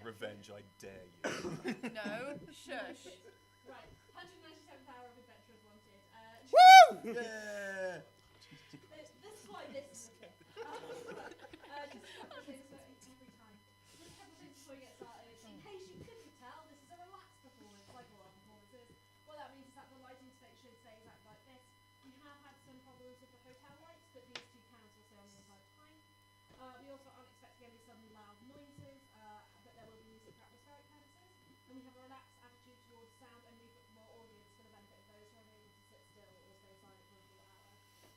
revenge, I dare you. No, shush. Right, 197 power of adventurers wanted. Woo! Yeah! This is why this is okay. Just a couple of things every time. Just a couple of things before we get started. In case you couldn't tell, this is a relaxed performance, like all our performances. What that means is that the lighting should stay exactly like this. We have had some problems with the hotel lights, but these two cans will stay on the entire time. We also aren't expecting any sudden loud noises, but there will be music for atmospheric purposes. And we have a relaxed attitude towards sound, and we've got more audience for the benefit of those who are unable to sit still or stay silent for a full hour.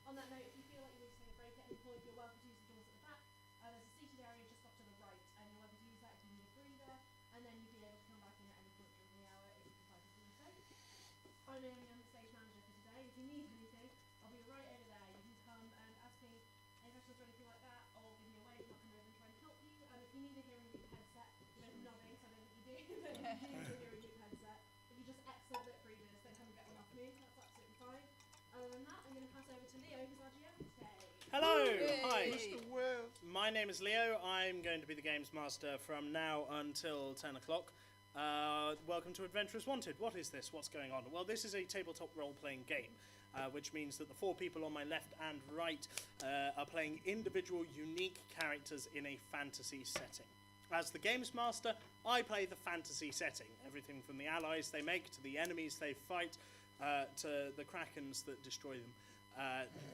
On that note, if you feel like you need to take a break at any point, you're welcome to use the doors at the back. There's a seated area just off to the right, and you're welcome to use that if you need a breather, and then you'll be able to come back in at any point during the hour if you decide to do so. I'm the only stage manager for today. If you need anything, I'll be right over there. You can come and ask me any questions or anything like that, or give me a wave and I'll come over and try and help you. If you need a hearing loop headset, you're nodding, so I don't think you do, but if you do need a hearing loop headset, if you just exit the previous, then come and get one off me. That's absolutely fine. Other than that, I'm going to pass over to Leo, who's our GM today. Hello! Hi! Mr. Wells. My name is Leo. I'm going to be the Games Master from now until 10 o'clock. Welcome to Adventurers Wanted. What is this? What's going on? Well, this is a tabletop role-playing game, which means that the four people on my left and right are playing individual, unique characters in a fantasy setting. As the Games Master, I play the fantasy setting. Everything from the allies they make, to the enemies they fight, to the krakens that destroy them.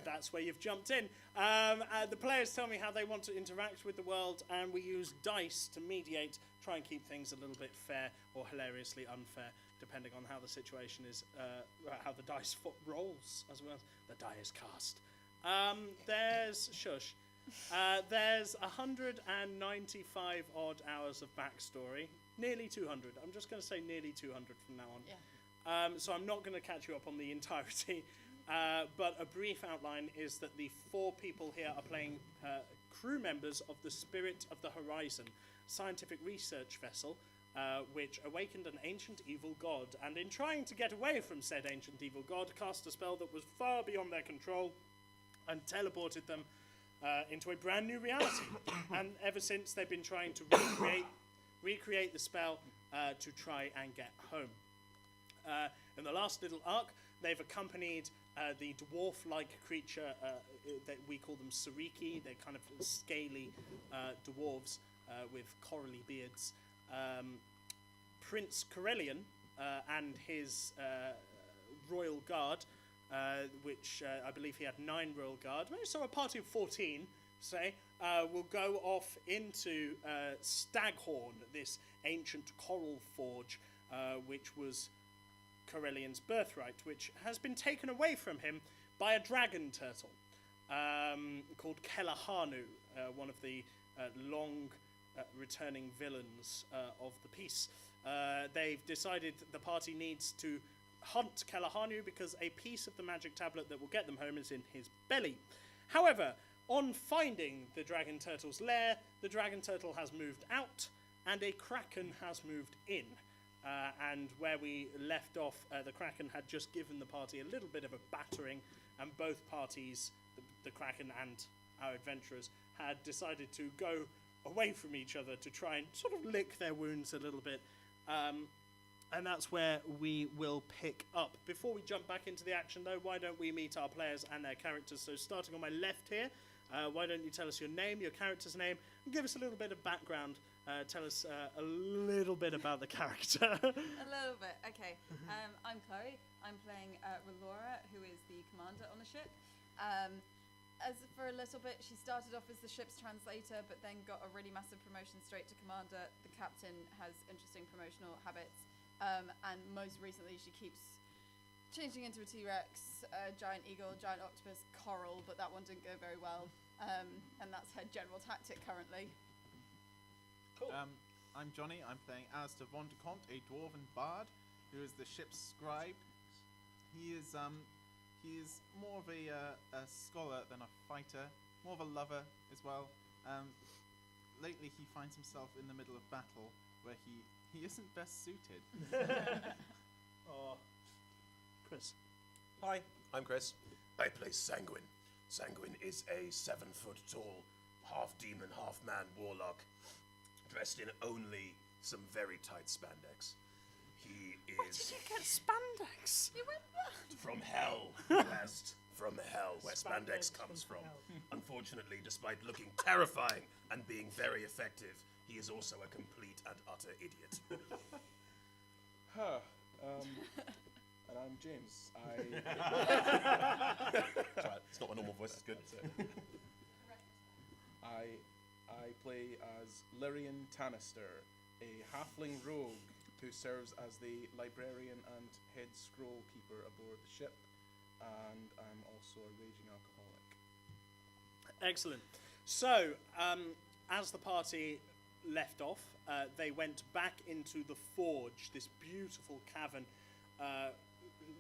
That's where you've jumped in. The players tell me how they want to interact with the world, and we use dice to mediate, try and keep things a little bit fair or hilariously unfair, depending on how the situation is, how the dice rolls, as well as the die is cast. There's 195 odd hours of backstory, nearly 200. I'm just going to say nearly 200 from now on. Yeah. So I'm not going to catch you up on the entirety. But a brief outline is that the four people here are playing crew members of the Spirit of the Horizon, scientific research vessel, which awakened an ancient evil god, and in trying to get away from said ancient evil god, cast a spell that was far beyond their control and teleported them into a brand new reality. And ever since, they've been trying to recreate the spell to try and get home. In the last little arc, they've accompanied the dwarf-like creature that we call them Sariki. They're kind of scaly dwarves with corally beards. Prince Corellian and his royal guard, which I believe he had 9 royal guard, so a party of 14, say, will go off into Staghorn, this ancient coral forge, which was Corellian's birthright, which has been taken away from him by a dragon turtle called Kelahanu, one of the long returning villains of the piece. They've decided the party needs to hunt Kelahanu because a piece of the magic tablet that will get them home is in his belly. However, on finding the dragon turtle's lair, the dragon turtle has moved out and a kraken has moved in. And where we left off, the kraken had just given the party a little bit of a battering, and both parties, the kraken and our adventurers, had decided to go away from each other to try and sort of lick their wounds a little bit. And that's where we will pick up. Before we jump back into the action, though, why don't we meet our players and their characters? So starting on my left here, why don't you tell us your name, your character's name, and give us a little bit of background. Tell us a little bit about the character. A little bit, okay. I'm Chloe. I'm playing Relora, who is the commander on the ship. As for a little bit, she started off as the ship's translator, but then got a really massive promotion straight to commander. The captain has interesting promotional habits, and most recently she keeps changing into a T-Rex, a giant eagle, giant octopus, coral, but that one didn't go very well, and that's her general tactic currently. Cool. I'm Johnny. I'm playing Alistair von de Comte, a dwarven bard, who is the ship's scribe. He is more of a scholar than a fighter, more of a lover as well. Lately, he finds himself in the middle of battle where he isn't best suited. Oh, Chris. Hi, I'm Chris. I play Sanguine. Sanguine is a 7-foot tall, half demon, half man warlock, dressed in only some very tight spandex. He Where is did you get spandex? You went there. from hell, West. From hell, where spandex comes from. Unfortunately, despite looking terrifying and being very effective, he is also a complete and utter idiot. And I'm James. Sorry, it's not my normal voice, it's good. I play as Lyrian Tannister, a halfling rogue who serves as the librarian and head scroll keeper aboard the ship, and I'm also a raging alcoholic. Excellent. So, as the party left off, they went back into the forge, this beautiful cavern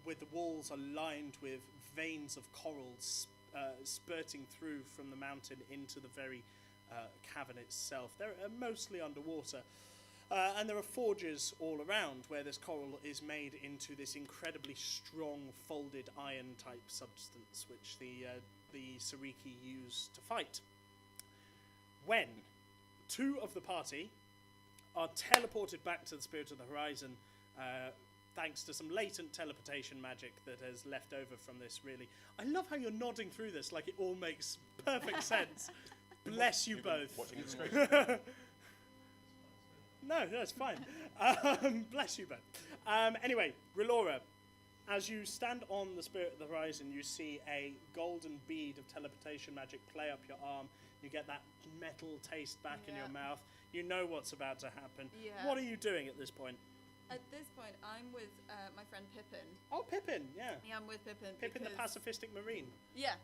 with the walls are lined with veins of coral spurting through from the mountain into the very cavern itself. They're mostly underwater. And there are forges all around where this coral is made into this incredibly strong folded iron type substance which the Sariki use to fight. When two of the party are teleported back to the Spirit of the Horizon thanks to some latent teleportation magic that has left over from this, really. I love how you're nodding through this like it all makes perfect sense. Bless you both. Watching the screen. No, it's fine. Bless you both. Anyway, Relora, as you stand on the Spirit of the Horizon, you see a golden bead of teleportation magic play up your arm. You get that metal taste back in your mouth. You know what's about to happen. Yeah. What are you doing at this point? At this point, I'm with my friend Pippin. Oh, Pippin, yeah. Yeah, I'm with Pippin. Pippin the because- pacifistic marine. Yeah.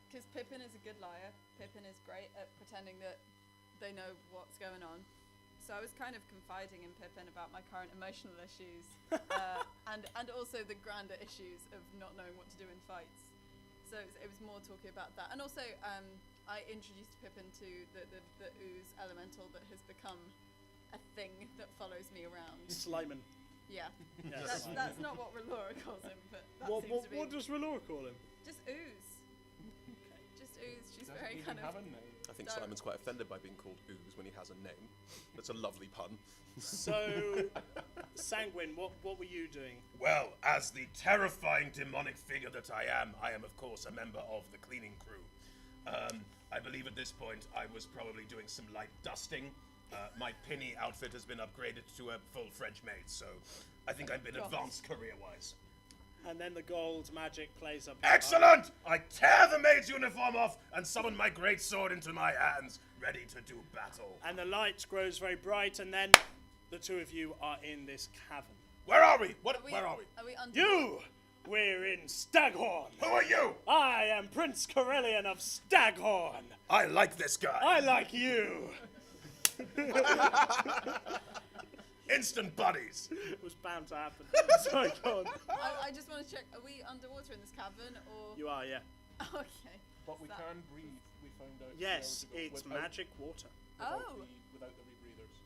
Because Pippin is a good liar. Pippin is great at pretending that they know what's going on. So I was kind of confiding in Pippin about my current emotional issues and also the grander issues of not knowing what to do in fights. So it was more talking about that. And also I introduced Pippin to the ooze elemental that has become a thing that follows me around. Sliman. Yeah. Yes. That's not what Relora calls him, but that What seems to be... does Relora call him? Just ooze. Just ooze. She's Doesn't very even kind have of... a name. I think So- Simon's quite offended by being called ooze when he has a name. That's a lovely pun. So, Sanguine, what were you doing? Well, as the terrifying demonic figure that I am of course a member of the cleaning crew. I believe at this point I was probably doing some light dusting. My pinny outfit has been upgraded to a full French maid, so I think I've been advanced career-wise. And then the gold magic plays up. Excellent! I tear the maid's uniform off and summon my great sword into my hands, ready to do battle. And the light grows very bright, and then the two of you are in this cavern. Where are we? Where are we? Are we under... You! We're in Staghorn. Who are you? I am Prince Corellian of Staghorn. I like this guy. I like you. Instant buddies. It was bound to happen. Sorry, go on. I just want to check, are we underwater in this cavern, or... You are, yeah. Okay. But we So- can breathe, we found out. Yes, hours ago, it's without- magic water. Oh. Without the rebreathers.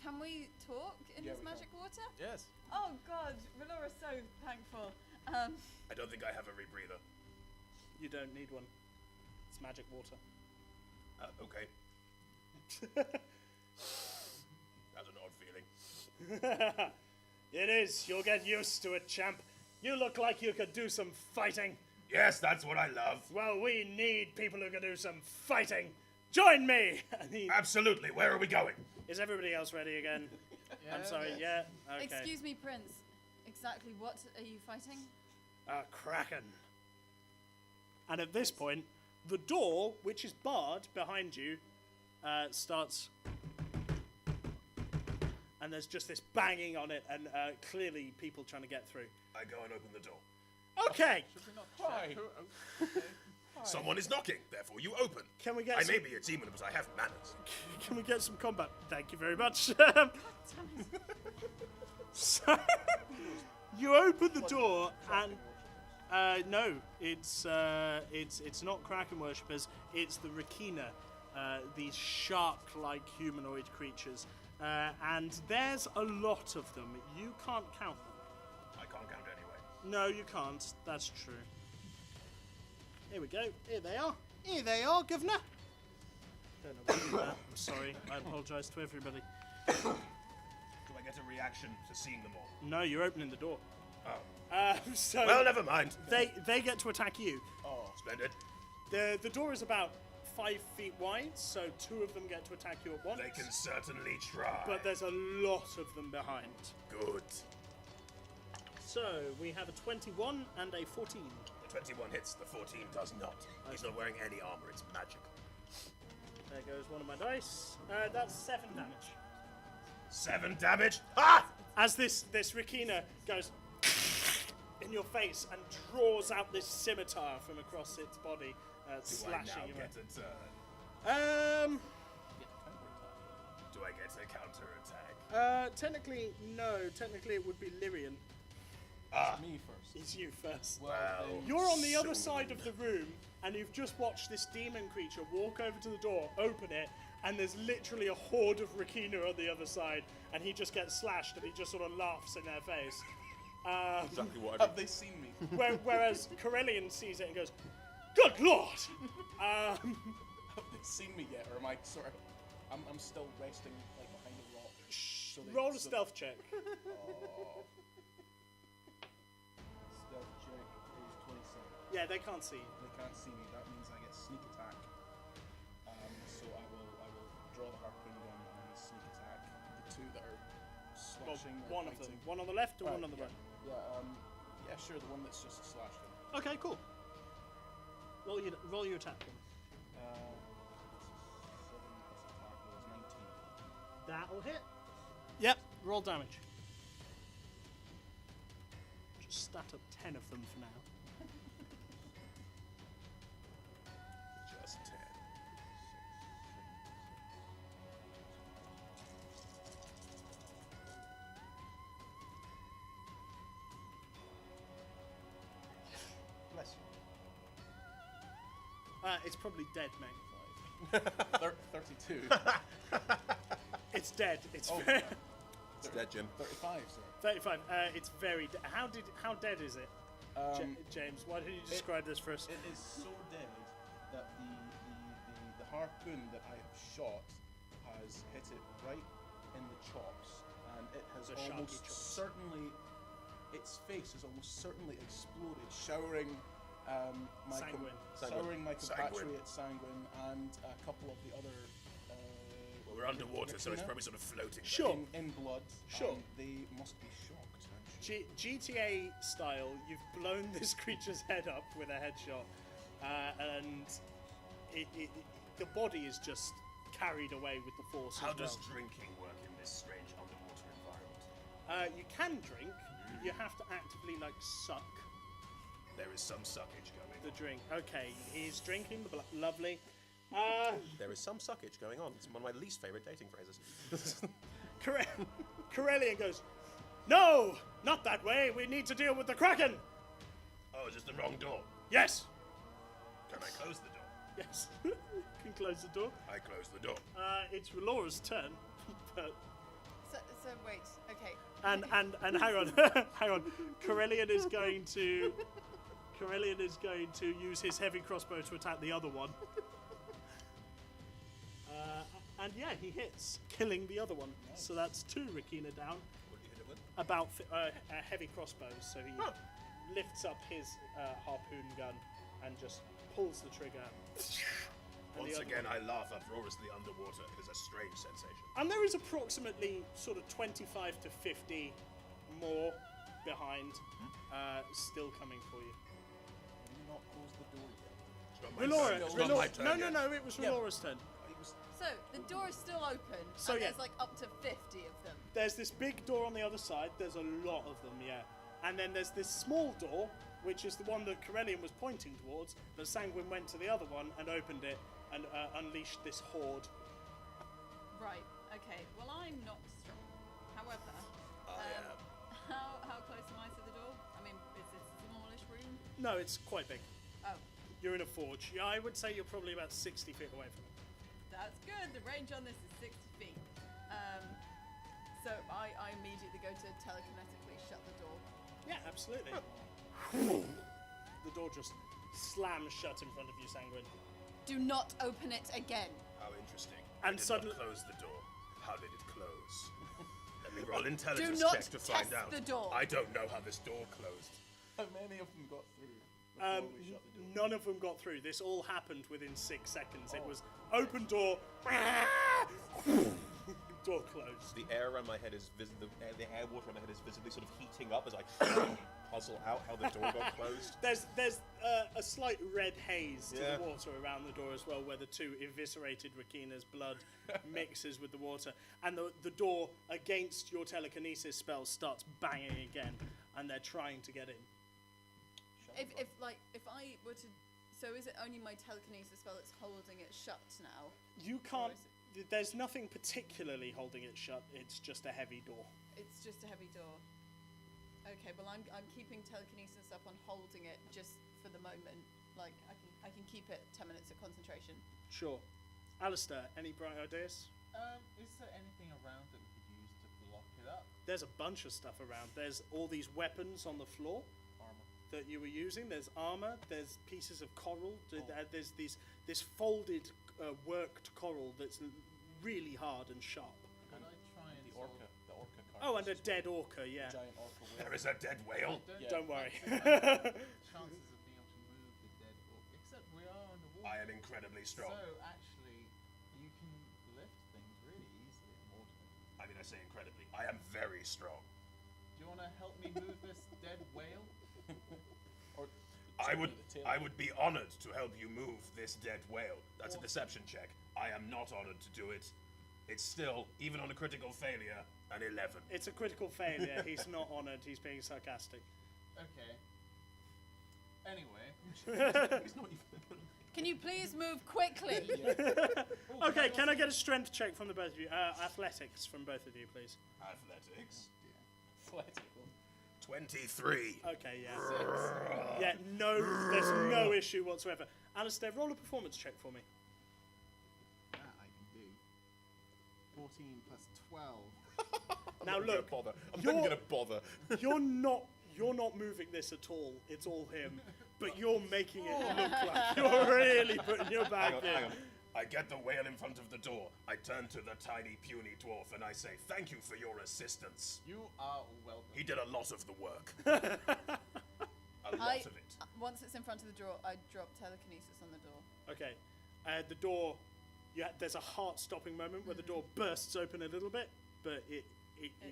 Can we talk in Yeah, this we magic water? Yes. Oh god, Relora's so thankful. I don't think I have a rebreather. You don't need one. It's magic water. Okay. That's an odd feeling. It is. You'll get used to it, champ. You look like you could do some fighting. Yes, that's what I love. Well, we need people who can do some fighting. Join me! And he- Absolutely. Where are we going? Is everybody else ready again? I'm sorry, yeah? Okay. Excuse me, Prince. Exactly what are you fighting? A kraken. And at this point, the door, which is barred behind you, starts... And there's just this banging on it, and clearly people trying to get through. I go and open the door. Okay, Hi. Someone is knocking, therefore you open. can we get I some, may be a demon, but I have manners. can we get some combat? Thank you very much. So, you open the door, and no, it's not kraken worshippers. It's the Rakina, these shark-like humanoid creatures, and there's a lot of them. You can't count them. I can't count anyway. No, you can't. That's true. Here we go. Here they are. Here they are, Governor. Don't know what to do that. I'm sorry. I apologise to everybody. Do I get a reaction to seeing them all? No, you're opening the door. Oh. So Well, never mind. they get to attack you. Oh, splendid. The door is about 5 feet wide, so 2 of them get to attack you at once. They can certainly try. But there's a lot of them behind. Good. So we have a 21 and a 14. The 21 hits, the 14 does not. He's not wearing any armor, it's magical. There goes one of my dice. That's 7 damage. 7 damage? Ah! As this Rikina goes in your face and draws out this scimitar from across its body, slashing you. Do I now get a turn? Do I get a counterattack? Technically, no. Technically, it would be Lyrian. Ah, Me first. It's you first. well. You're on the other soon. side of the room, and you've just watched this demon creature walk over to the door, open it, and there's literally a horde of Rikina on the other side, and he just gets slashed, and he just sort of laughs in their face. Exactly what I Have they seen me? Whereas Corellian sees it and goes, "Good Lord!" Have they seen me yet, or am I sort of? I'm still resting like behind a rock. So Roll a stealth check. Oh. Stealth check is 27. Yeah, they can't see you. They can't see me. That means I get sneak attack. So I will draw the harpoon gun and sneak attack the 2 that are Well, slashing. or one of them. fighting. One on the left or Right, one on the yeah. right? Yeah, sure. The one that's just slashing. Okay, cool. Roll your attack then. 7 plus attack was 19. That'll hit. Yep, roll damage. Just stat up 10 of them for now. Just 10. Bless It's probably dead, mate. you. 32. It's dead. It's Oh. It's dead, Jim. 35, sir. 35. It's very dead. How dead is it? Um, James, why don't you describe this for us? It is so dead that the harpoon that I have shot has hit it right in the chops, and it has The sharky almost chops. certainly, its face has almost certainly exploded, showering my Sanguine. showering my Sanguine. compatriot Sanguine and a couple of the other. Well, we're underwater, so it's Rikina probably sort of floating. Sure. in blood. Sure. And they must be shocked. I'm sure. GTA style, you've blown this creature's head up with a headshot, and the body is just carried away with the force. How as well. does drinking work in this strange underwater environment? You can drink, but you have to actively suck There is some suckage going the on. drink. Okay, he's drinking the blood. Lovely. There is some suckage going on. It's one of my least favourite dating phrases. Corellian goes, "No, not that way. We need to deal with the Kraken." Oh, is this the wrong door? Yes. Can I close the door? Yes. Can close the door. I close the door. It's Laura's turn. But, So wait, okay. and hang on, hang on. Corellian is going to use his heavy crossbow to attack the other one. And yeah, he hits, killing the other one. Nice. So that's 2 Rikina down. What do you hit it with? About a heavy crossbow. So he lifts up his harpoon gun and just pulls the trigger. And Once the other again, one- I laugh uproariously underwater. It is a strange sensation. And there is approximately sort of 25 to 50 more behind, still coming for you. Did you not close the door yet? It's not my Relora, turn. It's not my turn yet. no, it was Yeah. Relora's turn. It was So the door is still open, So, and yeah. there's up to 50 of them. There's this big door on the other side. There's a lot of them, yeah. And then there's this small door, which is the one that Corellian was pointing towards, but Sanguine went to the other one and opened it and unleashed this horde. Right. Okay. Well, I'm not strong. However, Yeah. how close am I to the door? I mean, is this a smallish room? No, it's quite big. Oh, You're in a forge. Yeah, I would say you're probably about 60 feet away from it. that's good. The range on this is 60 feet. So I immediately go to telekinetically shut the door. Yeah, absolutely. The door just slams shut in front of you, Sanguine. Do not open it again. How interesting. And I did suddenly- not close the door. How did it close? Let me roll intelligence not check to find test out. the door. I don't know how this door closed. How many of them got through before we shut the door? None of them got through. This all happened within 6 seconds. It was open door, door closed. The air around my head is the air water around my head is visibly sort of heating up as I puzzle out how the door got closed. There's a slight red haze to Yeah. the water around the door as well, where the two eviscerated Rakina's blood mixes with the water, and the door against your telekinesis spell starts banging again, and they're trying to get in. If I were to, so is it only my telekinesis spell that's holding it shut now? You can't. There's nothing particularly holding it shut. It's just a heavy door. It's just a heavy door. Okay, well I'm keeping telekinesis up on holding it just for the moment. Like I can keep it 10 minutes of concentration. Sure. Alistair, any bright ideas? Is there anything around that we could use to block it up? There's a bunch of stuff around. There's all these weapons on the floor that you were using. There's armor. There's pieces of coral. There's this folded, worked coral that's really hard and sharp. Could I try and The orca carcass. Oh, and a dead orca. Yeah. Giant orca whale. There is a dead whale. Don't worry. chances of being able to move the dead orc? Except we are underwater. I am incredibly strong. So actually, you can lift things really easily in water. I mean, I say incredibly. I am very strong. Do you want to help me move this dead whale? Or I would, at the tail. I would be honored to help you move this dead whale. That's a deception check. I am not honored to do it. It's still, even on a critical failure, an 11. It's a critical failure. He's not honoured. He's being sarcastic. Okay. Anyway. He's not even. Can you please move quickly? Okay, can I get a strength check from the both of you? Athletics from both of you, please. Athletics. Athletic. 23. Okay, yeah. Yeah, there's no issue whatsoever. Alistair, roll a performance check for me. That I can do. 14 plus 12. Now I'm not gonna look, bother. I'm not even gonna bother. you're not moving this at all. It's all him. But you're making it look like you're really putting your back in. Hang on. I get the whale in front of the door. I turn to the tiny, puny dwarf and I say, "Thank you for your assistance." You are welcome. He did a lot of the work. A lot of it. Once it's in front of the door, I drop telekinesis on the door. Okay, the door. There's a heart-stopping moment where the door bursts open a little bit, but it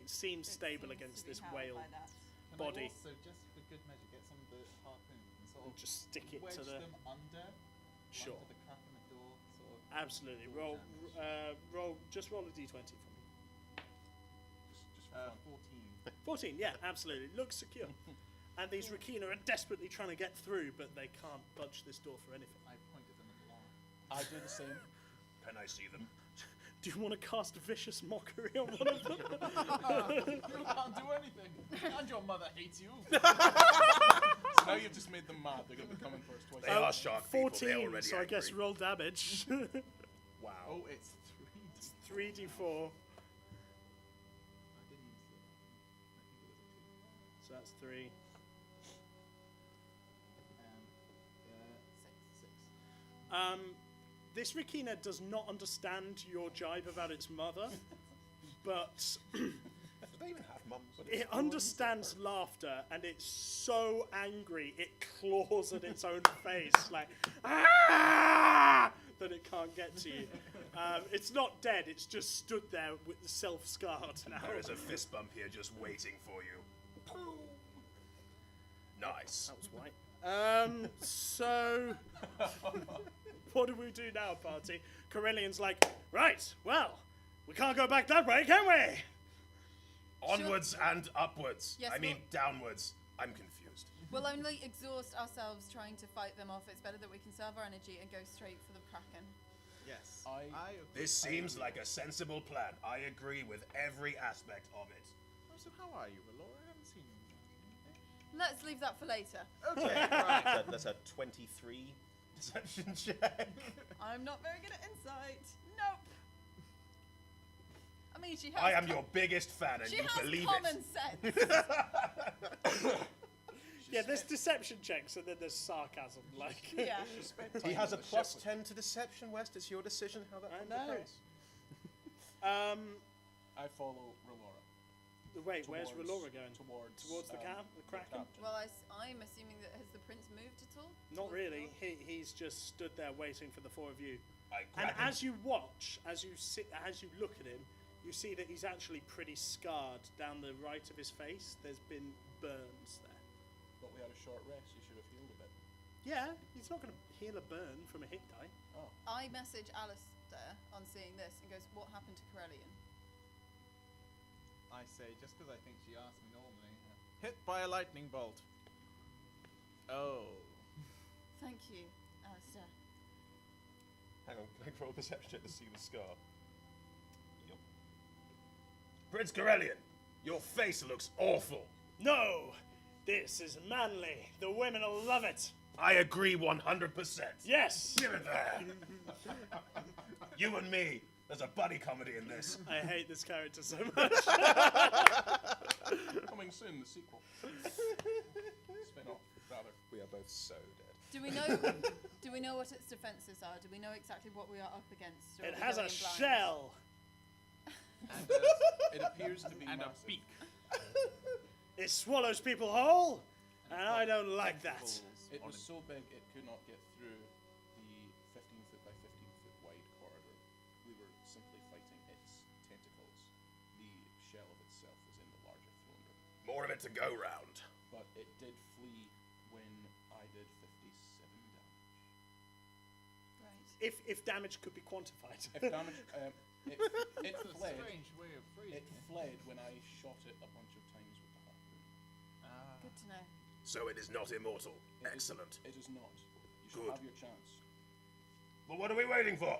seems stable seems against to be this held whale by that. Can body. I also, just for good measure, get some of the harpoons and sort And of just stick it wedge to the. them under? Sure. Under the crack in the door, sort of. Absolutely. door Roll. damage. Just roll a d20 for me. Just for fun. 14. 14. Yeah, absolutely. Looks secure. And these Rakina are desperately trying to get through, but they can't budge this door for anything. I pointed them at the line. I do the same. Can I see them? Do you want to cast vicious mockery on one of them? You can't do anything, and your mother hates you. So now you've just made them mad. They're gonna be coming for us twice. They are shark people. 14, They're already so I guess angry. roll damage. Wow. Oh, it's 3. 3d4. I didn't even see it. I think it was a 2. So that's 3. And 6. This Rakina does not understand your jibe about its mother, but Do they even have mums? it understands laughter, and it's so angry it claws at its own face, like, "Ah!" that it can't get to you. It's not dead, it's just stood there with self-scarred now. There is a fist bump here just waiting for you. Nice. That was white. So, what do we do now, party? Corellian's like, right, well, we can't go back that way, can we? Onwards and upwards. Yes, I mean well- downwards. I'm confused. We'll only exhaust ourselves trying to fight them off. It's better that we conserve our energy and go straight for the Kraken. Yes. I agree. This seems like a sensible plan. I agree with every aspect of it. Oh, so how are you, Valor? I haven't seen you. Let's leave that for later. Okay, right. That's a 23 deception check. I'm not very good at insight. Nope. I mean, she has. I am your biggest fan, and She you has believe common it. sense. Yeah, there's deception checks and then there's sarcasm, like. Yeah. He has a plus 10 to deception, West. It's your decision how that I comes know. across. I follow Relora. Wait, where's Towards- Relora going? Towards the Kraken? captain. Well, I'm assuming that has the prince moved at all? Not Towards really. the He's just stood there waiting for the four of you. I And grab him. as you watch, as you look at him, you see that he's actually pretty scarred down the right of his face. There's been burns there. But we had a short rest. You should have healed a bit. Yeah, he's not going to heal a burn from a hit die. Oh. I message Alistair on seeing this and goes, what happened to Corellian? I say, just because I think she asked me normally. Hit by a lightning bolt. Oh. Thank you, Alistair. Hang on, can I roll a perception check to see the scar? Yup. Prince Corellian, your face looks awful. No! This is manly. The women will love it. I agree 100%. Yes! Give it there. You and me. There's a buddy comedy in this. I hate this character so much. Coming soon, the sequel. Spin-off, rather. We are both so dead. Do we know what its defences are? Do we know exactly what we are up against? Or It are we has a going in blind? shell. And It appears to be and a massive. beak. It swallows people whole, and I don't like that. It was so big it could not get through the 15-foot by 15-foot wide corridor. We were simply fighting its tentacles. The shell of itself was in the larger throne room. More of it to go round. But it did flee when I did 57 damage. Right. If damage could be quantified. If damage, it It's a fled. strange way of phrasing It fled when I shot it a bunch of times with the harpoon. Good to know. So it is not immortal. It is- Excellent. It is not. You should Good. have your chance. Well, what are we waiting for?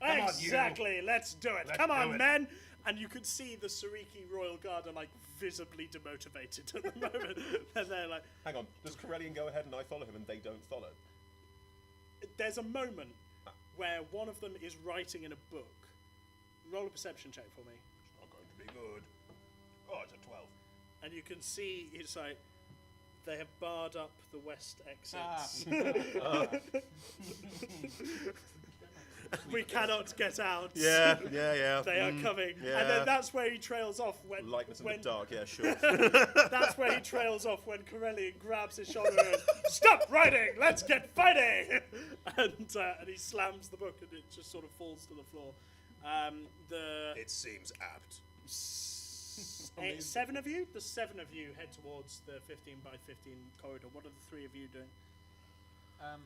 Come on, you. Exactly, let's do it. Let's Come do on, it. men. And you can see the Sariki Royal Guard are like visibly demotivated at the moment. And they're like, Hang on, does Corellian go ahead and I follow him and they don't follow? there's a moment where one of them is writing in a book. Roll a perception check for me. It's not going to be good. Oh, it's a 12. And you can see it's like they have barred up the west exits. We cannot get out. Yeah. They are coming. And then that's where he trails off when Lightness in when the dark, yeah, sure. that's where he trails off when Corellian grabs his shoulder and goes, "Stop writing! Let's get fighting!" and he slams the book and it just sort of falls to the floor. It seems apt. Seven of you? The seven of you head towards the 15 by 15 corridor. What are the three of you doing? I'll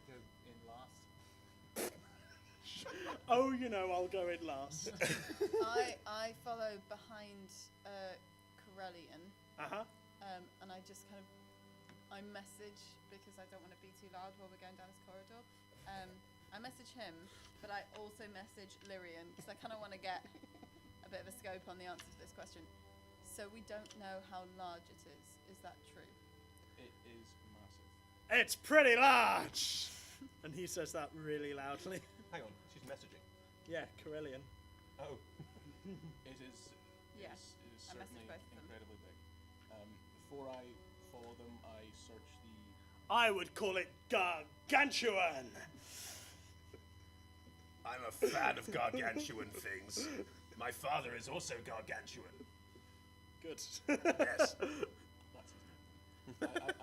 go in last. Oh, I'll go in last. I follow behind Corellian, and I just kind of I message because I don't want to be too loud while we're going down this corridor. I message him, but I also message Lyrian because I kind of want to get a bit of a scope on the answer to this question. So we don't know how large it is. Is that true? It is massive. It's pretty large! And he says that really loudly. Hang on, she's messaging. Yeah, Corellian. Oh. It is. Yeah, It is I messaged certainly both of them. incredibly big. Before I follow them, I search the. I would call it gargantuan. I'm a fan of gargantuan things. My father is also gargantuan. Good. Yes. That's his name. I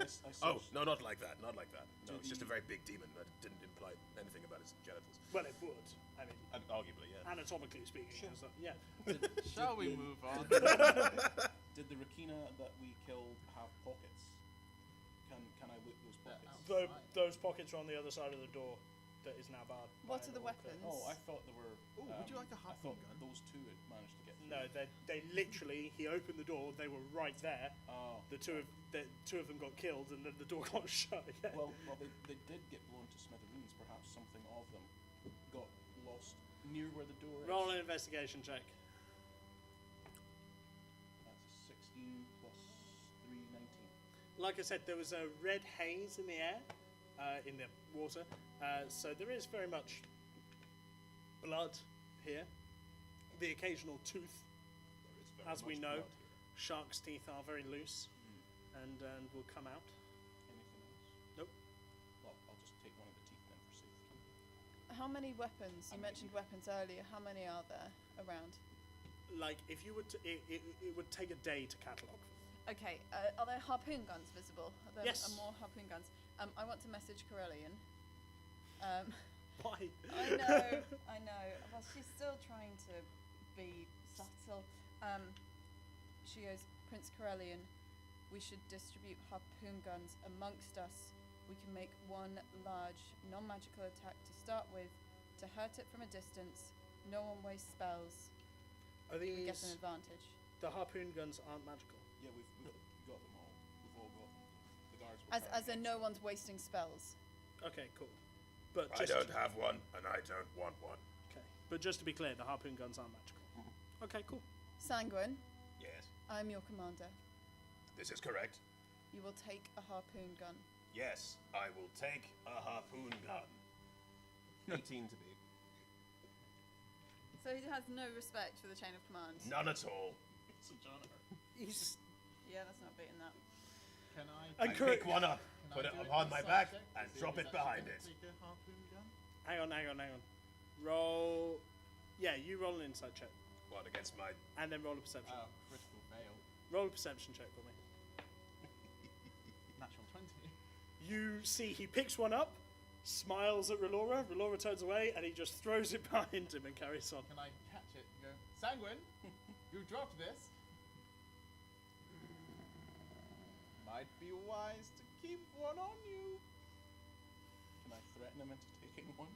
Oh, searched- no, not like that. Not like that. No, Did it's just a he- very big demon that didn't imply anything about his genitals. Well, it would. I mean, And arguably, yeah. anatomically speaking. It's like- yeah. Shall we move on? Did the Rakina that we killed have pockets? Can I loot those pockets? Those pockets are on the other side of the door that is now barred. What by are the an orc. weapons? Oh, I thought there were. Ooh, would you like a I harpoon thought gun? those two had managed to get through. No, they literally. He opened the door. They were right there. Oh. The two of them got killed, and then the door got shut again. Well, they did get blown to smithereens. Perhaps something of them got lost near where the door is. Roll an investigation check. That's 16 plus 3, 19. Like I said, there was a red haze in the air, in the water. So there is very much blood here. The occasional tooth. There is very As we much know, blood here. sharks' teeth are very loose and will come out. Anything else? Nope. Well, I'll just take one of the teeth then for safety. how many weapons? You mentioned weapons earlier. How many are there around? Like, if you were to, it would take a day to catalogue. Okay, are there harpoon guns visible? Are there Yes. more harpoon guns? I want to message Corellian. Why? I know. Well, she's still trying to be subtle. She goes, Prince Corellian, we should distribute harpoon guns amongst us. We can make one large non-magical attack to start with, to hurt it from a distance. No one wastes spells. Are We get these an advantage. the harpoon guns aren't magical? Yeah, we've got them all. We've all got them. The guards were As in, carrying no extra. one's wasting spells. Okay, cool. But I just don't have one, and I don't want one. Okay, but just to be clear, the harpoon guns aren't magical. Okay, cool. Sanguine, Yes, I'm your commander. this is correct. You will take a harpoon gun. Yes, I will take a harpoon gun. 18 to be. So he has no respect for the chain of command. None at all. He's Yeah, that's not beating that. Can I? I pick one up, Can put I it do an upon my insight back, check to and see drop if it it's behind actually it. gonna take a harpoon gun? hang on. Roll. Yeah, you roll an insight check, What, against my... and then roll a perception. Oh, critical fail. Roll a perception check for me. Natural 20. You see, he picks one up, smiles at Relora. Relora turns away, and he just throws it behind him and carries on. Can I catch it and go, Sanguine, you dropped this. Might be wise to keep one on you. Can I threaten him into taking one?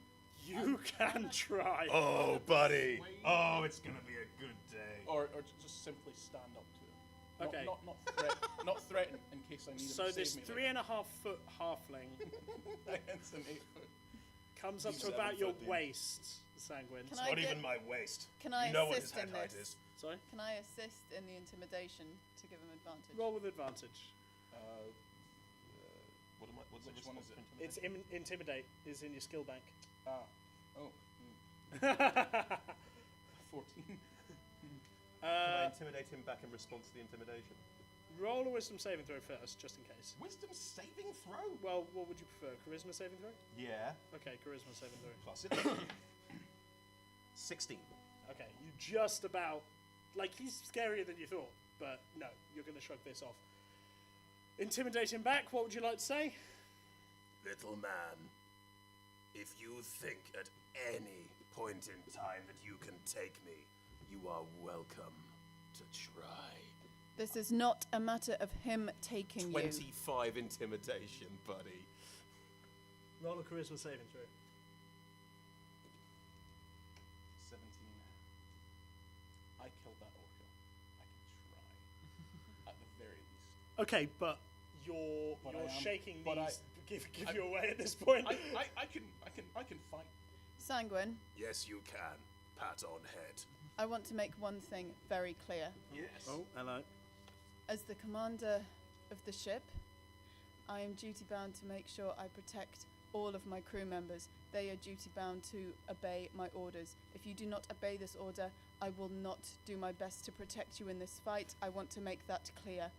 You can try. Oh, buddy. Oh, it's gonna be a good day. Or just simply stand up to him. Okay. Not threaten in case I need him So to this save me. 3.5 foot halfling Against an 8 foot. comes up to 7 about your foot in. waist, Sanguine. Can It's I not get- even my waist. Can I You know what his assist head in height this? is. Sorry? Can I assist in the intimidation to give him advantage? Roll with advantage. What's the Which one is response it? for It's intimidate is in your skill bank. Ah. Oh. 14. Can I intimidate him back in response to the intimidation? Roll a wisdom saving throw first, just in case. Wisdom saving throw? Well, what would you prefer? Charisma saving throw? Yeah. Okay, charisma saving throw. Plus it. 16. Okay, you just about... Like, he's scarier than you thought, but no, you're going to shrug this off. Intimidate him back, what would you like to say? Little man, if you think at any point in time that you can take me, you are welcome to try. This is not a matter of him taking you. 25 intimidation, buddy. Roll a charisma saving throw. 17. I killed that orca. I can try. At the very least. Okay, but you're But I am- shaking but these give I- you away at this point. I can fight. Sanguine, Yes, you can. Pat on head. I want to make one thing very clear. Yes. Oh, hello. As the commander of the ship, I am duty bound to make sure I protect all of my crew members. They are duty bound to obey my orders. If you do not obey this order, I will not do my best to protect you in this fight. I want to make that clear.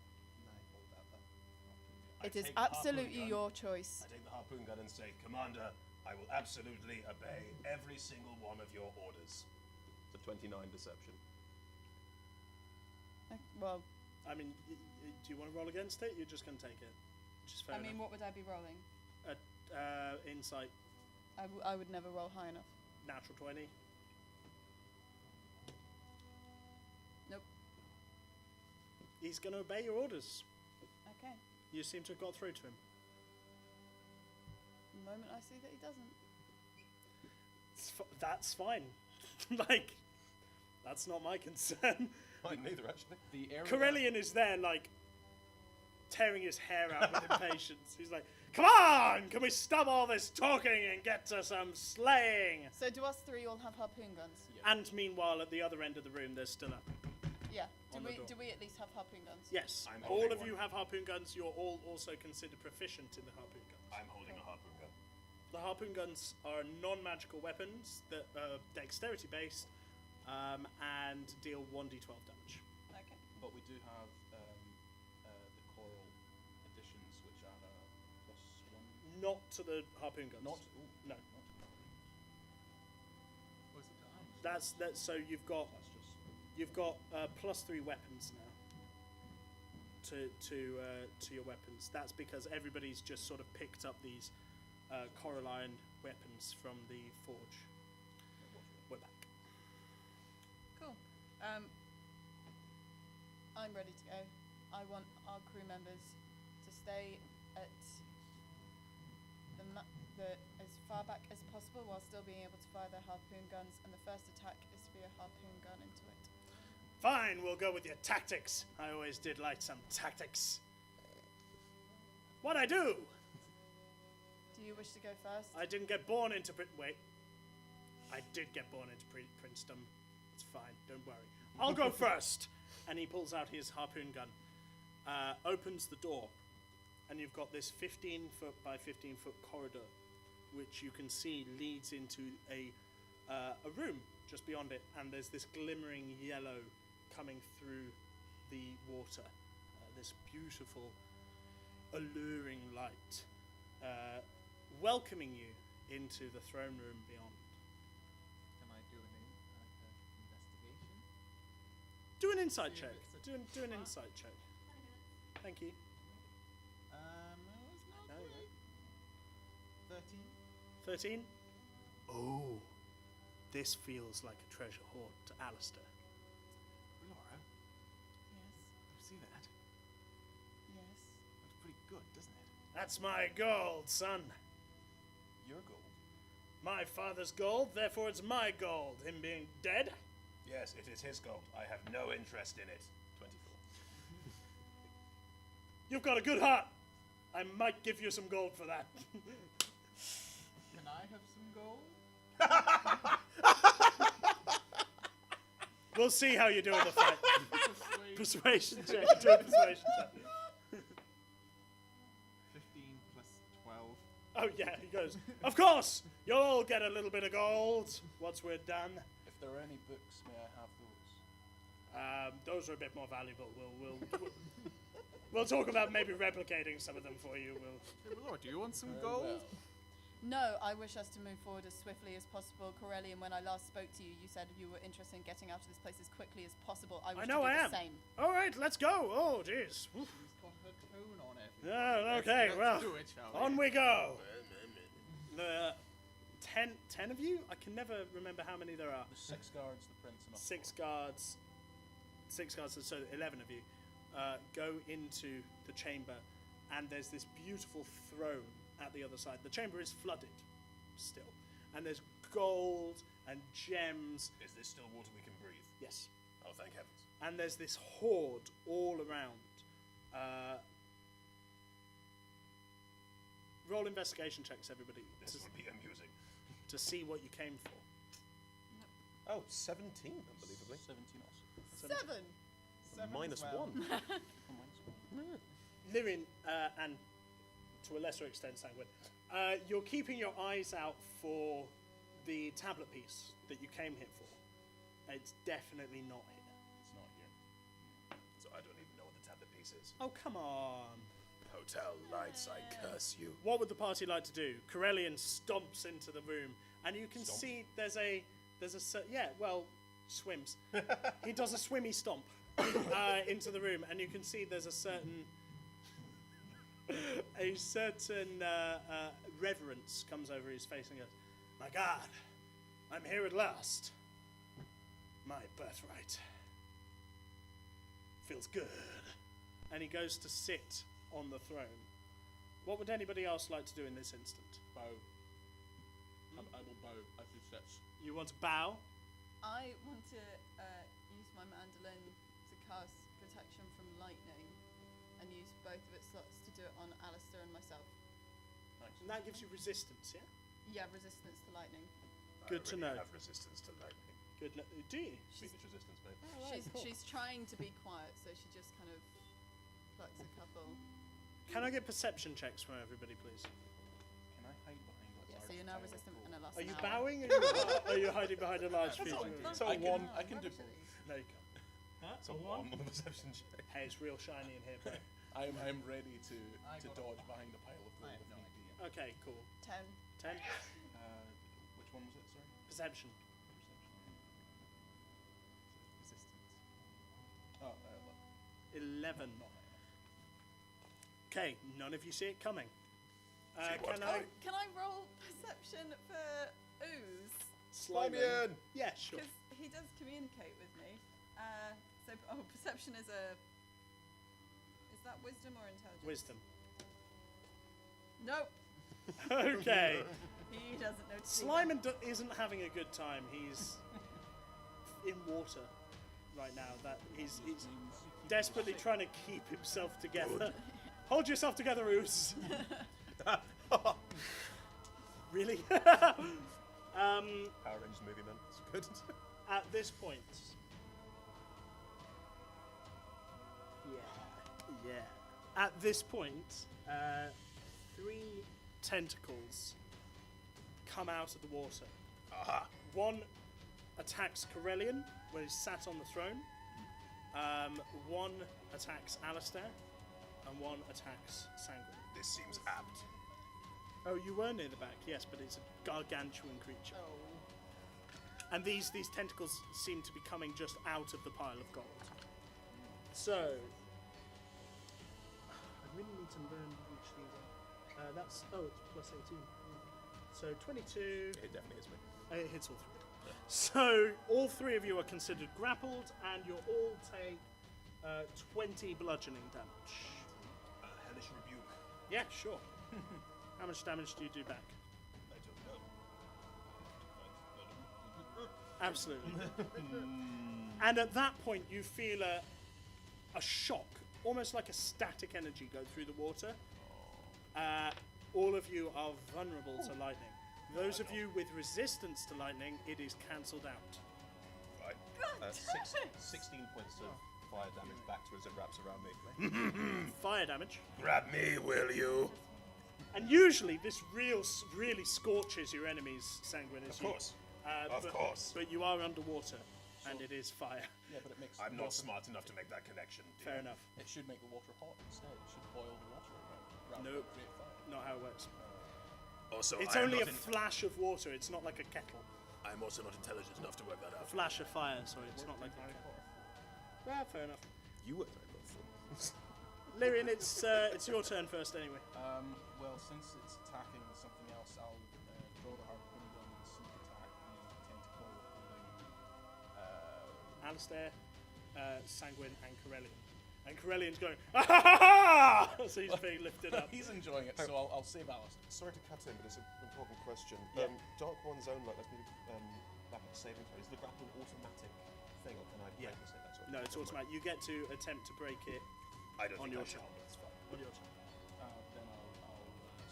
It is take the harpoon absolutely gun. your choice. I take the harpoon gun and say, Commander, I will absolutely obey every single one of your orders. It's a 29 deception. Well, I mean, do you want to roll against it? You're just going to take it. Which is fair I mean, enough. what would I be rolling? Insight, I would never roll high enough. natural 20. Nope. He's going to obey your orders. Okay. You seem to have got through to him. The moment I see that he doesn't. That's fine. Like, that's not my concern. Mine neither, actually. The area. Corellian is there, like, tearing his hair out with impatience. He's like, come on! Can we stop all this talking and get to some slaying? So do us three all have harpoon guns? Yeah. And meanwhile, at the other end of the room, there's still a... Yeah. On the door. Do we at least have harpoon guns? Yes, I'm all holding of you one. have harpoon guns. You're all also considered proficient in the harpoon guns. I'm holding a harpoon gun. The harpoon guns are non-magical weapons that are dexterity-based and deal 1d12 damage. Okay. But we do have the coral editions, which are +1. Not to the harpoon guns. Not. No. So you've got +3 weapons now to your weapons. That's because everybody's just sort of picked up these Coraline weapons from the forge. We're back. Cool. I'm ready to go. I want our crew members to stay at as far back as possible while still being able to fire their harpoon guns, and the first attack is to be a harpoon gun into it. Fine, we'll go with your tactics. I always did like some tactics. What'd I do? Do you wish to go first? I didn't get born into Wait. I did get born into princedom. It's fine, don't worry. I'll go first. And he pulls out his harpoon gun, opens the door, and you've got this 15-foot by 15-foot corridor, which you can see leads into a room just beyond it, and there's this glimmering yellow coming through the water. This beautiful, alluring light, welcoming you into the throne room beyond. Can I do an investigation? Do an insight See check. if it's Do an insight check. Thank you. It's not No, great. 13. 13? Oh, this feels like a treasure hoard to Alistair. Laura, Yes. you see that? Yes. Looks pretty good, doesn't it? That's my gold, son. Your gold. My father's gold, therefore it's my gold. Him being dead? Yes, it is his gold. I have no interest in it. 24. You've got a good heart. I might give you some gold for that. Can I have some gold? We'll see how you do in the fight. Persuasion. Persuasion check. Do a persuasion check. 15 plus 12. Oh yeah, he goes, of course, you'll all get a little bit of gold once we're done. If there are any books, may I have those? Those are a bit more valuable. We'll talk about maybe replicating some of them for you. Hey, Laura, do you want some Very gold? well. No, I wish us to move forward as swiftly as possible. Corellian, when I last spoke to you, you said you were interested in getting out of this place as quickly as possible. I wish know to do I am. the same. All right, let's go. Oh, jeez. She's got her tone on it. Yeah, okay, let's well, do it, shall on we go. The 10 of you? I can never remember how many there are. The 6 guards, the prince, and 6 guards, so 11 of you go into the chamber, and there's this beautiful throne at the other side. The chamber is flooded still, and there's gold and gems. Is this still water we can breathe? Yes. Oh, thank heavens. And there's this hoard all around. Roll investigation checks, everybody, This will be amusing. to see what you came for. Oh, 17, unbelievably. 17 also. 7! Minus as well. 1. Oh, mine's 1. Lyrian, and to a lesser extent Sanguine, you're keeping your eyes out for the tablet piece that you came here for. It's definitely not here. It's not here. So I don't even know what the tablet piece is. Oh, come on. Hotel lights, I curse you. What would the party like to do? Corellian stomps into the room, and you can Stomp? see swims. He does a swimmy stomp into the room, and you can see there's a certain reverence comes over his face and goes, "My God, I'm here at last. My birthright. Feels good." And he goes to sit on the throne. What would anybody else like to do in this instant? Bow. I will bow as he sits. You want to bow? I want to use my mandolin to cast protection from lightning and use both of its slots to do it on Alistair and myself. Nice. And that gives you resistance, yeah? Yeah, resistance to lightning. Good to know. I have resistance to lightning. Good. Do you? Speech resistance, babe. She's trying to be quiet, so she just kind of plucks a couple. Can I get perception checks from everybody, please? Can I hide behind what's Yeah, so you're now resistant and it lasts Are an you hour. bowing? Are you hiding behind a large feature? It's a I can, 1. I can do both. No, you can't. It's a 1 on the perception check. Hey, it's real shiny in here, bro. I'm ready to I got a dodge 5. behind a pile of I gold have if no need be. idea. Okay, cool. 10. 10. Which one was it, sorry? Perception. Perception. 11. Okay, none of you see it coming. what? Can I roll perception for Ooze? Slime me in! Yeah, sure. Because he does communicate with me. Perception is that wisdom or intelligence? Wisdom. Nope. Okay. He doesn't know. Slyman isn't having a good time. He's in water right now. That he's desperately trying to keep himself together. Hold yourself together, Ooze. Really? Power Rangers movie, man. It's good. At this point. Yeah. At this point, 3 tentacles come out of the water. Aha! One attacks Corellian when he's sat on the throne. One attacks Alistair, and one attacks Sanguine. This seems apt. Oh, you were near the back, yes, but it's a gargantuan creature. And these tentacles seem to be coming just out of the pile of gold. So, I really need to learn which these are. It's plus 18. So 22. It definitely is me. It hits all 3. So all 3 of you are considered grappled, and you'll all take 20 bludgeoning damage. Hellish rebuke. Yeah, sure. How much damage do you do back? I don't know. Absolutely. And at that point, you feel a shock, almost like a static energy go through the water. All of you are vulnerable to lightning. Those of you with resistance to lightning, it is cancelled out. Right. 16 points of fire damage back to as it wraps around me. Fire damage. Grab me, will you? And usually this really scorches your enemies, Sanguine. Of course. Of course. But you are underwater, and it is fire. Yeah, but it makes. I'm not smart enough to make that connection. Fair enough. It should make the water hot instead. It should boil the water around. Nope. Create fire. Not how it works. Also, It's I am only a not flash of water. It's not like a kettle. I'm also not intelligent enough to work that A out. flash of fire. Sorry, it's not like a kettle. Well, fair enough. You were very helpful. Lyrian, it's your turn first anyway. Well, since it's attacking something else, I'll draw the harpoon gun and sneak attack the tentacle holding. Alistair, Sanguine, and Corellian. And Corellian's going, ah! So he's being lifted up. He's enjoying it, so I'll save Alistair. Sorry to cut in, but it's an important question. Yeah. Dark One's own, like, let's maybe back up to saving throw. Is the grapple an automatic thing, or can I break the save that sort of No, thing? it's automatic. You get to attempt to break it I don't on think your I shall. turn. That's fine. On your turn. Then I'll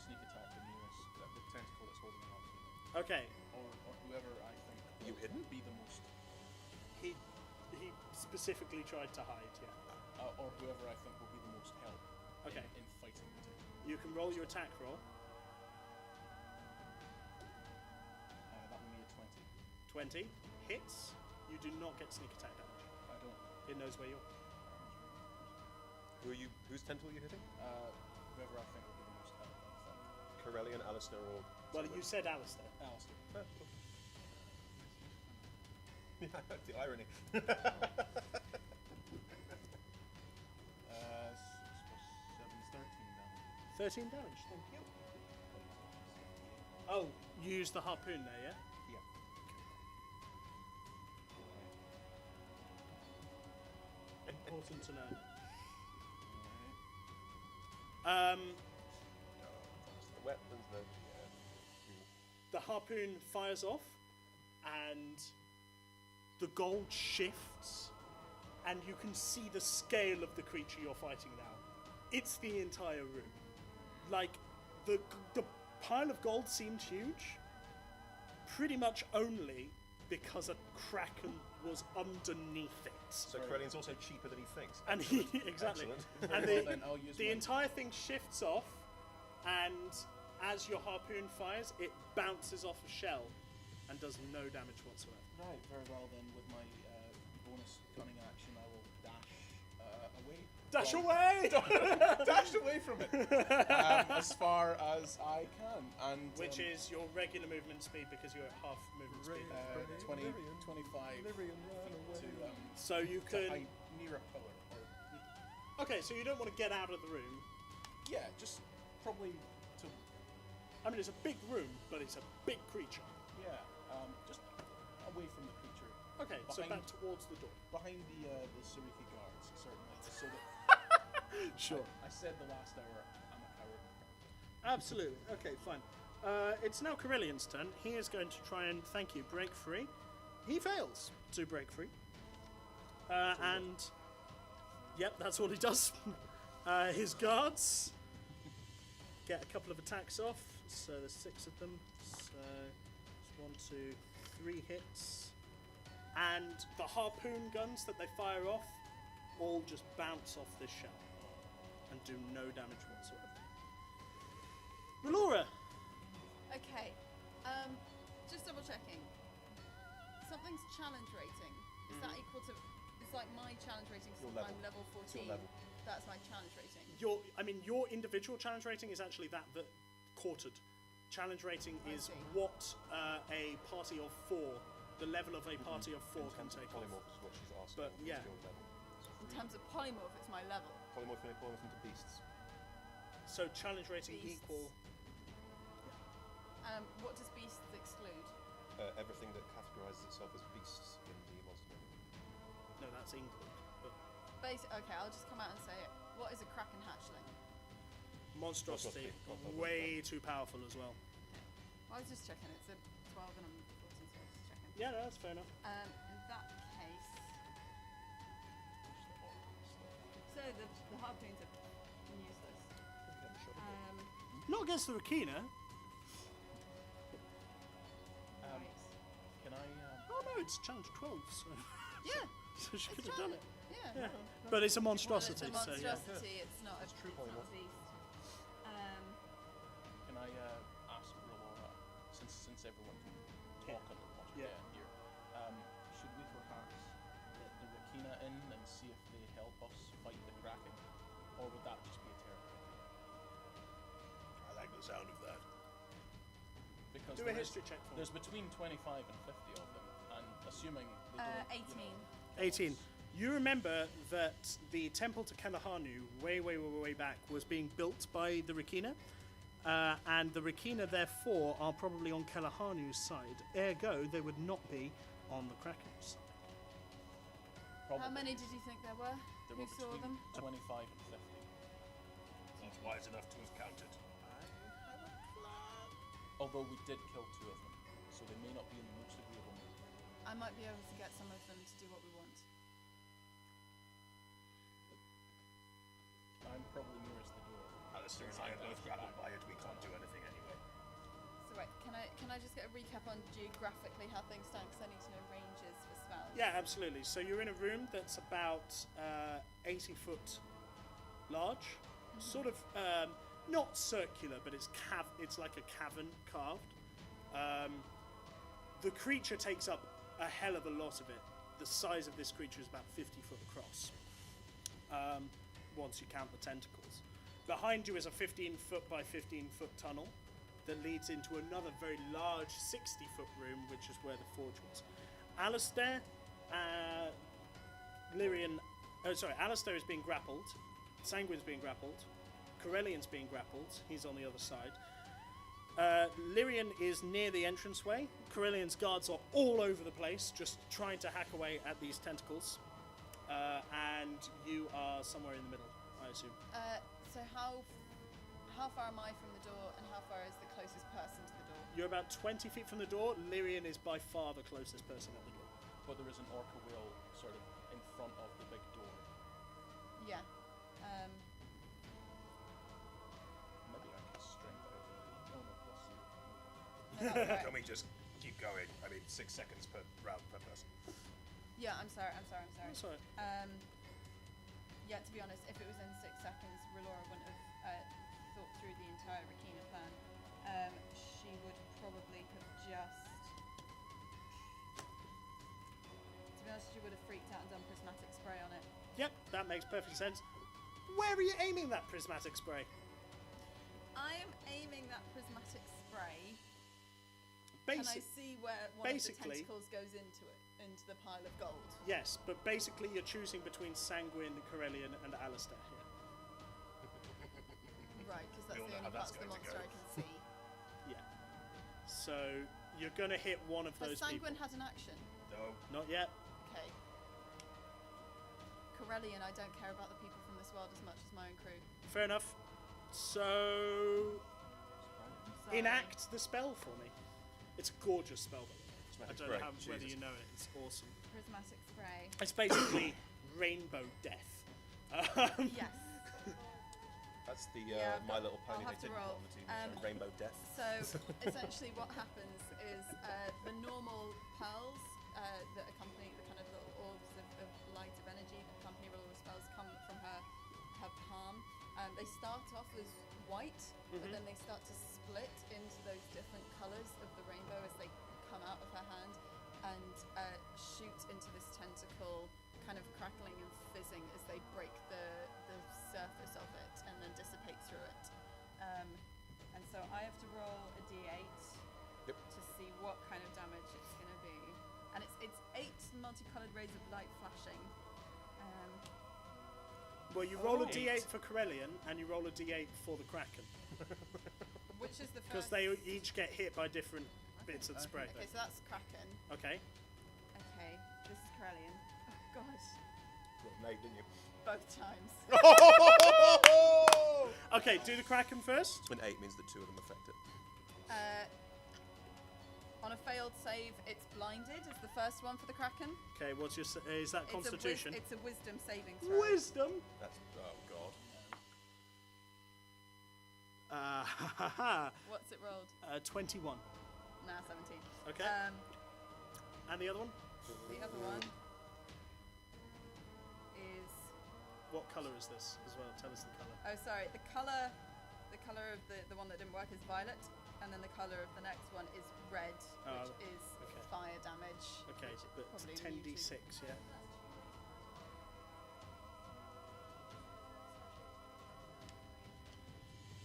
sneak attack the nearest, the tentacle that's holding the harpoon. Okay. Or whoever I think You will hidden? be the most, He specifically tried to hide, yeah. or whoever I think will be the most help Okay. in fighting the tentacle. You can roll your attack roll. That will be a 20. 20. Hits. You do not get sneak attack damage. I don't. It knows where you are. Whose tentacle are you hitting? Whoever I think will be the most help in the fight. Corellian, Alistair, or... Well, you said Alistair. Alistair. Yeah, the irony. 6 plus 7 is 13 damage. 13 damage, thank you. Oh, you used the harpoon there, yeah? Yeah. Important to know. The weapons, The harpoon fires off, and the gold shifts, and you can see the scale of the creature you're fighting now. It's the entire room. Like, the pile of gold seemed huge, pretty much only because a kraken was underneath it. So Corellian's also cheaper than he thinks. And he exactly, Excellent. and Well, then I'll use the my- entire thing shifts off, and as your harpoon fires, it bounces off a shell and does no damage whatsoever. Right, very well then. With my bonus cunning action, I will dash away. Dash from- away! Dash away from it as far as I can, and Which is your regular movement speed because you're at half movement speed. 20, 25 feet to So you to can hide near a pillar. Or Okay, so you don't want to get out of the room. Yeah, just probably to. I mean, it's a big room, but it's a big creature. Yeah, just away from the creature. Okay, so Behind- back towards the door. Behind the Suriki guards, certainly. So that Sure. I said the last hour, I'm a coward. Absolutely. Okay, fine. It's now Corellian's turn. He is going to try and, thank you, break free. He fails to break free. And, yep, that's all he does. His guards get a couple of attacks off. So there's 6 of them. So it's 1, 2, 3 hits. And the harpoon guns that they fire off all just bounce off this shell and do no damage whatsoever. Melora! Okay. Just double checking. Something's challenge rating. Is that equal to? It's like my challenge rating. Your So level. I'm level 14. It's your level. That's my challenge rating. Your individual challenge rating is actually that quartered. Challenge rating I is see. what a party of 4, the level of a party of 4 can take off. Polymorph is what she's asking. But, What's yeah. your level? In terms of polymorph, it's my level. Polymorph into beasts. So challenge rating Beasts. equal. What does beasts exclude? Everything that categorizes itself as beasts in the monster manual. No, that's England. But Okay, I'll just come out and say it. What is a kraken hatchling? monstrosity, Monstrosity. way too powerful as well. Well, I was just checking. It's a 12 and I'm 14, so I was just checking. Yeah, no, that's fair enough. In that case, so the harpoons are useless. Not against the Rakina. Right. Can I? Oh no, it's challenge 12, so, Yeah. so she it's could have done it. Yeah. Yeah. But it's a Well, monstrosity, it's a so yeah. monstrosity. It's not a true it's not a polymorph. beast. Can I ask Rolora, since everyone can talk underwater Yeah. here, should we perhaps let the Rakina in and see if they help us fight the Kraken, or would that just be a terror? I like the sound of that. Because Do a there is- history check for me. There's between 25 and 50 of them, and assuming they don't, 18. 18. You remember that the temple to Kalahanu, way back, was being built by the Rakina, and the Rakina, therefore, are probably on Kalahanu's side. Ergo, they would not be on the Kraken's side. probably How many did you think there were? there Who were saw between them? 25 and 50. Not wise enough to have counted. Although we did kill 2 of them, so they may not be in the most agreeable mood. I might be able to get some of them to do what we want. I'm probably nearest the door. Alistair and I are both grappled by it. We can't do anything anyway. So wait, can I just get a recap on geographically how things stand? Because I need to know ranges for spells. Yeah, absolutely. So you're in a room that's about 80 foot large, sort of not circular, but it's like a cavern carved. The creature takes up a hell of a lot of it. The size of this creature is about 50 foot across. Once you count the tentacles. Behind you is a 15 foot by 15 foot tunnel that leads into another very large 60 foot room, which is where the forge was. Alistair, Alistair is being grappled. Sanguine's being grappled. Corellian's being grappled. He's on the other side. Lyrian is near the entranceway. Corellian's guards are all over the place, just trying to hack away at these tentacles. And you are somewhere in the middle, I assume. So how far am I from the door, and how far is the closest person to the door? You're about 20 feet from the door. Lyrian is by far the closest person at the door. But there is an orca whale sort of in front of the big door. Yeah. Maybe I can strength out. Oh no, plus 0. Alright. Can we just keep going? I mean, 6 seconds per round per person. Yeah, I'm sorry. That's all right. Yeah, to be honest, if it was in 6 seconds, Relora wouldn't have thought through the entire Rakina plan. She would probably have just... To be honest, she would have freaked out and done prismatic spray on it. Yep, that makes perfect sense. Where are you aiming that prismatic spray? I am aiming that prismatic spray. Can I see where one of the basically- tentacles goes into the pile of gold? Yes, but basically you're choosing between Sanguine, Corellian, and Alistair here. Right, because We that's all the know only how that's parts of the going to monster go. I can see. Yeah. So you're going to hit one of Has those people. Sanguine had an action? No. Not yet. Okay. Corellian, I don't care about the people from this world as much as my own crew. Fair enough. So So enact the spell for me. It's a gorgeous spell. By the way. I Cosmetic don't spray, know whether Jesus. you know it. It's awesome. Prismatic spray. It's basically rainbow death. Yes. That's the Yeah, I've My got- Little Pony I'll they have to didn't roll. put on the TV show, Rainbow Death. So essentially, what happens is the normal pearls that accompany the kind of little orbs of light of energy that accompany all the spells come from her palm. They start off as white, but then they start to split into those different colours of the rainbow as they come out of her hand and shoot into this tentacle, kind of crackling and fizzing as they break the surface of it and then dissipate through it. And so I have to roll a d8 Yep. to see what kind of damage it's going to be. And it's 8 multicoloured rays of light flashing. Well, you roll a Oh. d8 for Corellian and you roll a d8 for the Kraken. Which is the Because first... they each get hit by different bits of the spray. Okay, so that's Kraken. Okay. Okay, this is Corellian. Oh, gosh. Got nailed, didn't you? Both times. Okay, do the Kraken first. An 8 means that 2 of them affect it. On a failed save, it's blinded, is the first one for the Kraken. Okay, what's your... is that Constitution? It's a wisdom saving throw. Wisdom? That's oh god. What's it rolled? 21. Nah, 17. Okay. And the other one? The other one is... What colour is this as well? Tell us the colour. Oh, sorry. The colour of the one that didn't work is violet, and then the colour of the next one is red, Oh, which is okay. fire damage. Okay, which but probably 10d6, yeah?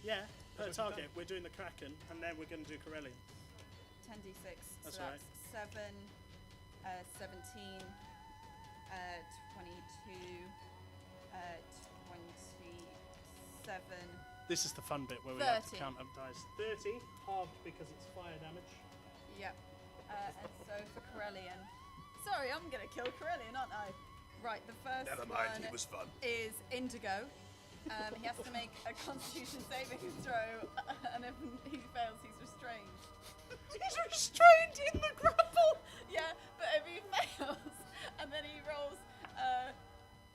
Yeah, per That's what you've target. We're doing the Kraken, and then we're going to do Corellian. 10d6. That's So all right. that's 7, 17, 22, 27. This is the fun bit where we have to 30. count up dice. 30, halved because it's fire damage. Yep. And so for Corellian. Sorry, I'm going to kill Corellian, aren't I? Right, the first Never mind, one it was fun. is Indigo. He has to make a Constitution saving throw, and if he fails, he's restrained. He's restrained in the grapple! Yeah, but if he fails, and then he rolls,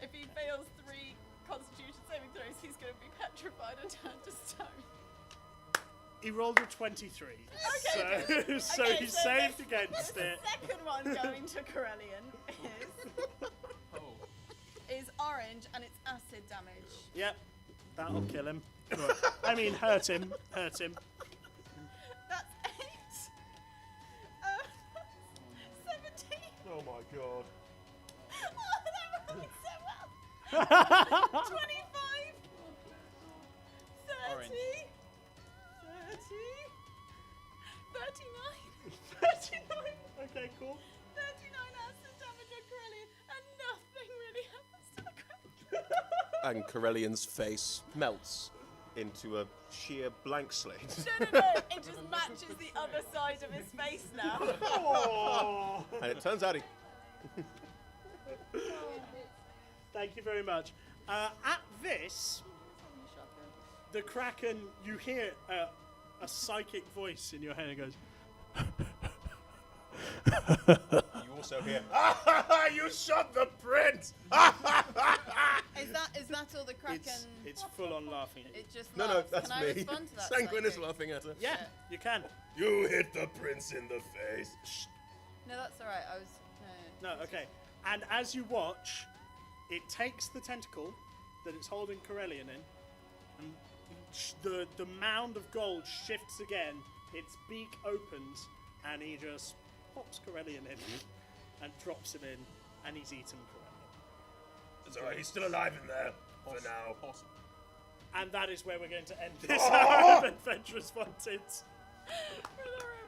if he fails 3 Constitution saving throws, he's going to be petrified and turned to stone. He rolled a 23. Okay, so okay, he so saved this- against The it. second one going to Corellian is orange, and it's acid damage. Yep, that'll kill him. Good. I mean, hurt him. Hurt him. That's 8. 17. Oh my god. Oh, that rolled so well. 25. 30. Orange. 30. 39. 39. Okay, cool. 39 acid damage on Corellian, and nothing really happens to the Kraken. And Corellian's face melts into a sheer blank slate. No, it just matches the other side of his face now. Oh. And it turns out he Thank you very much. At this, the Kraken, you hear a psychic voice in your head and goes, you also hear You shot the prince! Is that all the Kraken? it's full on laughing at you. It just No, laughs. that's Can I me. respond to that? Sanguine is psychic? laughing at her. Yeah, you can. You hit the prince in the face. No, that's all right. I was. No, okay. And as you watch, it takes the tentacle that it's holding Corellian in, and the mound of gold shifts again, its beak opens, and he just pops Corellian in and drops him in, and he's eaten Corellian. It's alright, he's still alive in there. For now. Awesome. And that is where we're going to end this hour of Adventurous Wanted.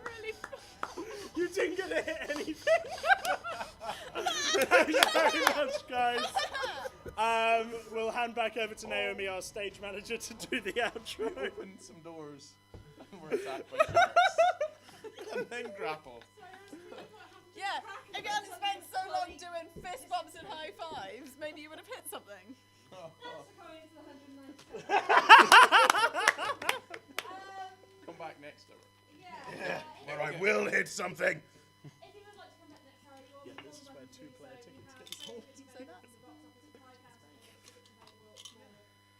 Really. didn't get to hit anything. Thanks very much, guys. We'll hand back over to Naomi, our stage manager, to do the outro. Open some doors. And we're attacked by sharks. And then grappled. Yeah, if you hadn't spent so long doing fist bumps and high fives, maybe you would have hit something. Oh, That's according to the 197. come back next hour. Yeah. Or I will hit something. If you would like to come back next hour, you're Yeah, this is where 2-player tickets get sold. £5 tickets available,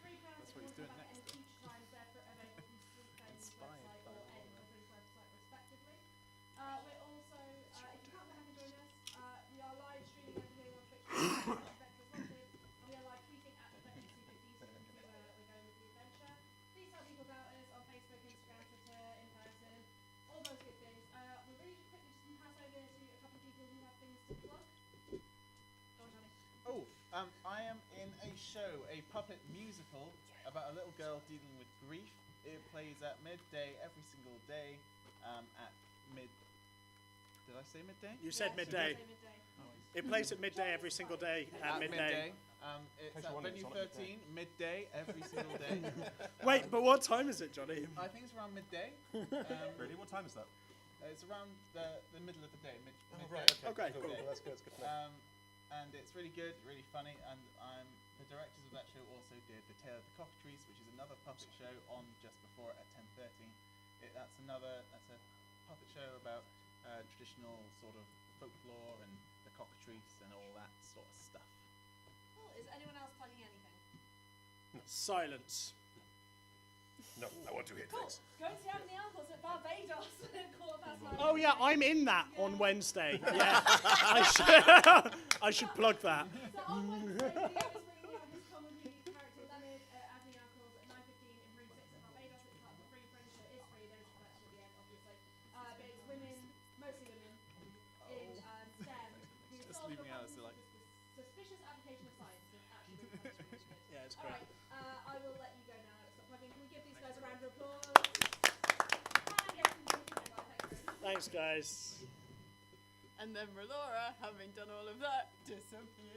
£3 what he's doing next, and each time they're available from Sweetbane's website or Edinburgh Fringe website respectively. We're also, if you can't come and join us, we are live streaming everything on Twitch. And we are live tweeting at Vector250 so you can see where we're going with the adventure. Please tell people about us on Facebook, Instagram, Twitter, in person, all those good things. We're really quickly just pass over to a couple of people who have things to plug. Go on, Johnny. Oh, I am in a show, a puppet musical about a little girl dealing with grief. It plays at midday every single day. At mid. Did I say midday? You said midday. It plays at midday every single day at midday. It's case at you're wondering, venue it's on at 13, midday every single day. Wait, but what time is it, Johnny? I think it's around midday. Really? What time is that? It's around the middle of the day. Oh, midday. right. Okay, Cool. cool. That's good. That's good to know. And it's really good, really funny, and the directors of that show also did The Tale of the Cockatrice, which is another puppet show on just before at 10:30. That's a puppet show about traditional sort of folklore and the cockatrice and all that sort of stuff. Cool. Is anyone else plugging anything? Silence. No, I want to hit Cool. things. Go and see Anthony Uncles at Barbados at 9:15. Oh yeah, I'm in that on Wednesday. Yeah, I should plug that. So on Wednesday, Leo is bringing out his comedy character Leonard at Anthony Uncles at 9:15 in room 6 at Barbados. It's part of the free Fringe show. It is free. There's a collection at the end, obviously. But it's women, mostly women, in STEM who Just solve leaving the out as problems like- with the suspicious application of science that actually really comes from research. Yeah, it's All great. right, I will let you go now. Stop plugging. Can we give these guys a round of applause? And yes, Thanks, guys. And then Rolora, having done all of that, disappears.